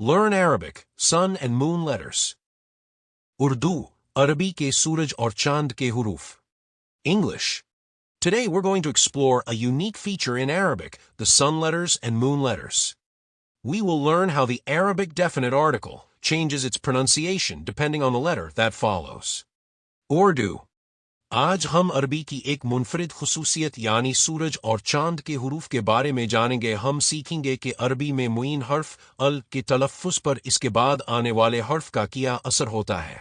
Learn Arabic, sun and moon letters. Urdu, Arabi ke suraj aur chand ke huruf. English. Today we're going to explore a unique feature in Arabic, the sun letters and moon letters. We will learn how the Arabic definite article changes its pronunciation depending on the letter that follows. Urdu. आज हम अरबी की एक मुनफरिद खुसूसियत यानी सूरज और चांद के हुरूफ के बारे में जानेंगे। हम सीखेंगे कि अरबी में मुइन हर्फ अल के तलफ़्फ़ुज़ पर इसके बाद आने वाले हर्फ का क्या असर होता है.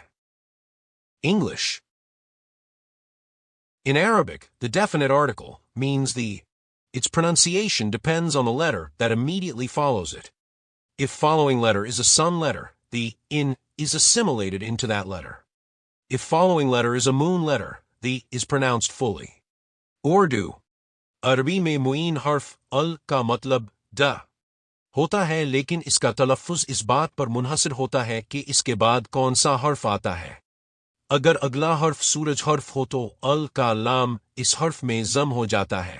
English. In Arabic, the definite article means its pronunciation depends on the letter that immediately follows it. If following letter is a sun letter, the in is assimilated into that letter. If following letter is a moon letter, the is pronounced fully. Urdu. अरबी में मुइन हर्फ अल का मतलब the होता है, लेकिन इसका तलफ़्फ़ुज़ इस बात पर मुनहसर होता है कि इसके बाद कौन सा हर्फ आता है. अगर अगला हर्फ सूरज हर्फ हो तो अल का लाम इस हर्फ में ज़म हो जाता है.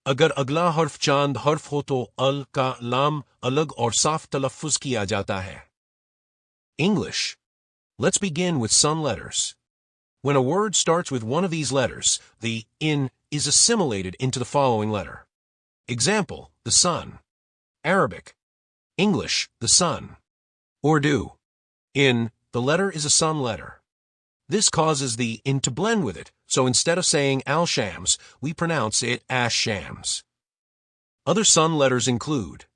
अगर अगला हर्फ चांद हर्फ हो तो अल का लाम अलग और साफ तलफ़्फ़ुज़ किया जाता है. English. Let's begin with sun letters. When a word starts with one of these letters, the in is assimilated into the following letter. Example, the sun. Arabic. English, the sun. Urdu. In, the letter is a sun letter. This causes the in to blend with it, so instead of saying al-shams, we pronounce it ash-shams. Other sun letters include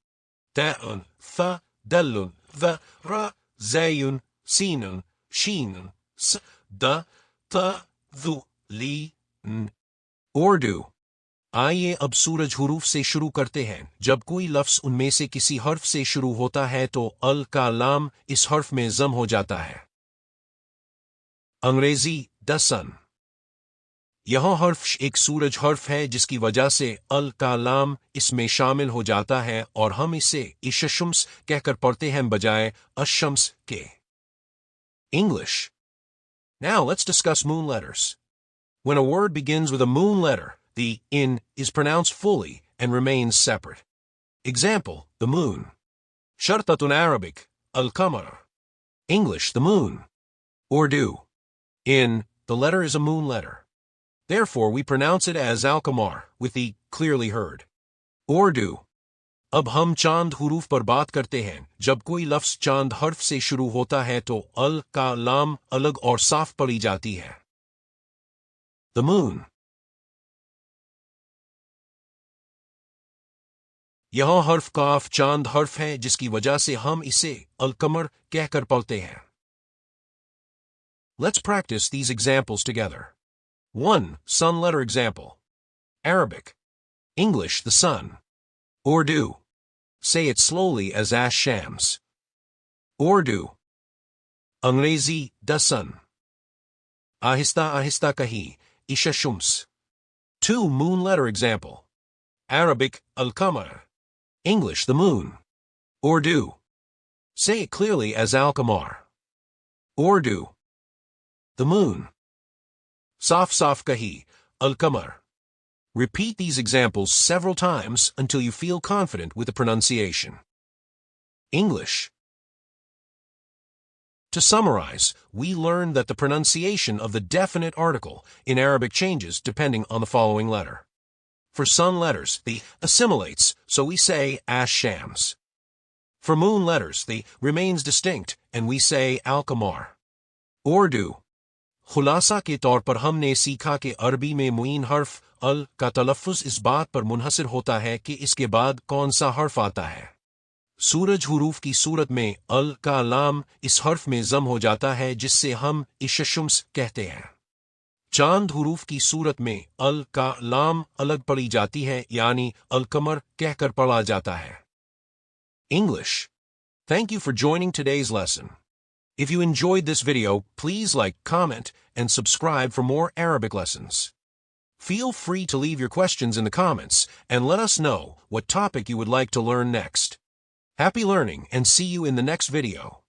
da'un, tha, dalun, the, ra, zayun, sinun, shinun, s, da, ta, dhu, li, n. Urdu. आइए अब सूरज हुरूफ से शुरू करते हैं. जब कोई लफ्ज़ उनमें से किसी हर्फ से शुरू होता है तो अल का लाम इस हर्फ में ज़म हो जाता है. अंग्रेजी द सन. यह हर्फ एक सूरज हर्फ है जिसकी वजह से अल का लाम इसमें शामिल हो जाता है और हम इसे इशशम्स कहकर पढ़ते हैं बजाय अशम्स के. English. Now let's discuss moon letters. When a word begins with a moon letter, the in is pronounced fully and remains separate. Example, the moon. Shartatun Arabic, al-qamar. English, the moon. Urdu. In, the letter is a moon letter. Therefore, we pronounce it as al-qamar, with the clearly heard. Urdu. अब हम चांद हुरूफ पर बात करते हैं. जब कोई लफ्ज़ चांद हर्फ से शुरू होता है तो अल का लाम अलग और साफ पड़ी जाती है. The moon. यह हर्फ काफ चांद हर्फ है जिसकी वजह से हम इसे अल-कमर कहकर पढ़ते हैं. Let's practice these examples together. 1. Sun letter example. Arabic. English, the sun. Urdu. Say it slowly as ash-shams. Urdu. Angrezi, the sun. Ahista ahista kahi, isha-shums. 2. Moon letter example. Arabic, al-qamar. English, the moon. Urdu. Say it clearly as al-qamar. Urdu. The moon. Saf saf kahi, al-qamar. Repeat these examples several times until you feel confident with the pronunciation. English. To summarize, we learned that the pronunciation of the definite article in Arabic changes depending on the following letter. For sun letters, the assimilates, so we say ash-shams. For moon letters, the remains distinct, and we say al-qamar. Urdu. खुलासा के तौर पर हमने सीखा कि अरबी में मुइन हर्फ अल का तलफ़्फ़ुज़ इस बात पर मुनहसर होता है कि इसके बाद कौन सा हर्फ आता है. सूरज हुरूफ की सूरत में अल का लाम इस हर्फ में ज़म हो जाता है जिससे हम इशशम्स कहते हैं. चांद हुरूफ की सूरत में अल का लाम अलग पड़ी जाती है यानी अल-कमर कहकर पढ़ा जाता है. English. Thank you for joining today's lesson. If you enjoyed this video, please like, comment, and subscribe for more Arabic lessons. Feel free to leave your questions in the comments and let us know what topic you would like to learn next. Happy learning and see you in the next video.